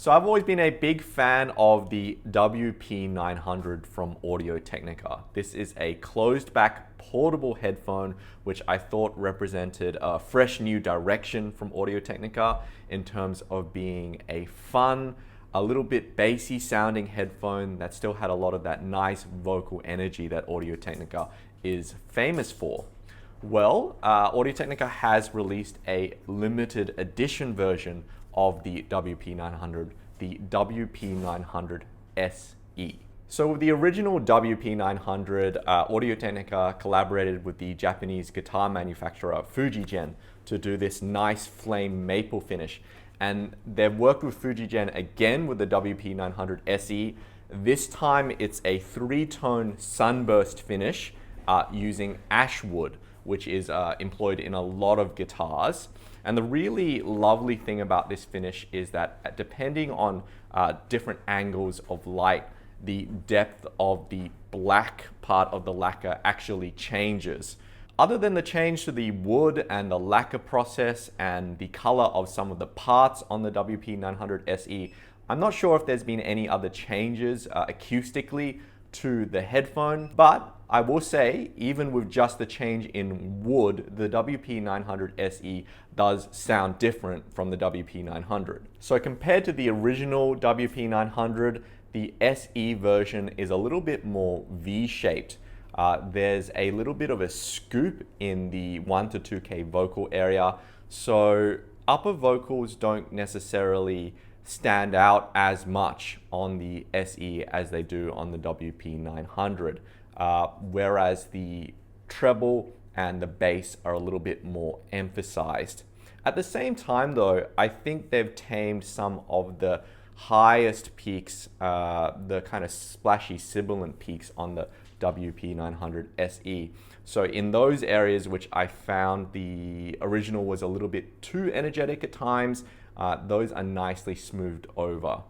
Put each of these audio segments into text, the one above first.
So I've always been a big fan of the WP900 from Technica. This is a closed back portable headphone, which I thought represented a fresh new direction from Technica in terms of being a fun, a little bit bassy sounding headphone that still had a lot of that nice vocal energy that Technica is famous for. Well, Technica has released a limited edition version of the WP900, the WP900SE. So with the original WP900, Technica collaborated with the Japanese guitar manufacturer Fujigen to do this nice flame maple finish. And they've worked with Fujigen again with the WP900SE. This time it's a three-tone sunburst finish using ash wood, which is employed in a lot of guitars. And the really lovely thing about this finish is that depending on different angles of light, the depth of the black part of the lacquer actually changes. Other than the change to the wood and the lacquer process and the color of some of the parts on the WP900SE, I'm not sure if there's been any other changes acoustically to the headphone, but I will say, even with just the change in wood, the WP900SE does sound different from the WP900. So compared to the original WP900, the SE version is a little bit more V-shaped. There's a little bit of a scoop in the 1 to 2K vocal area, so upper vocals don't necessarily stand out as much on the SE as they do on the WP900, whereas the treble and the bass are a little bit more emphasized. At the same time though, I think they've tamed some of the highest peaks, the kind of splashy sibilant peaks on the WP900SE. So in those areas which I found the original was a little bit too energetic at times, those are nicely smoothed over.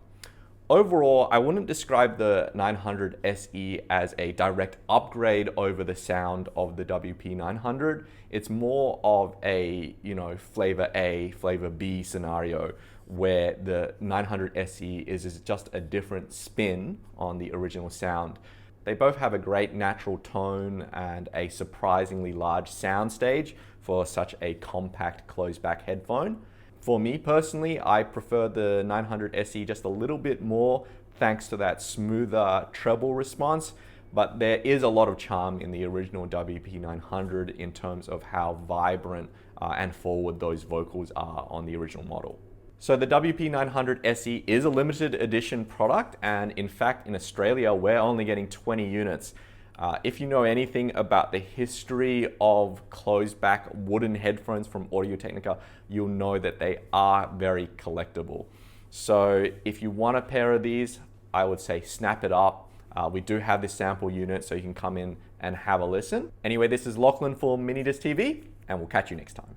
Overall, I wouldn't describe the 900SE as a direct upgrade over the sound of the WP900. It's more of a, flavor A, flavor B scenario where the 900SE is just a different spin on the original sound. They both have a great natural tone and a surprisingly large soundstage for such a compact closed back headphone. For me personally, I prefer the 900SE just a little bit more thanks to that smoother treble response, but there is a lot of charm in the original WP900 in terms of how vibrant and forward those vocals are on the original model. So the WP900SE is a limited edition product, and in fact in Australia we're only getting 20 units. If you know anything about the history of closed back wooden headphones from Technica, you'll know that they are very collectible. So if you want a pair of these, I would say snap it up. We do have this sample unit so you can come in and have a listen. Anyway, this is Lachlan for Minidisc TV, and we'll catch you next time.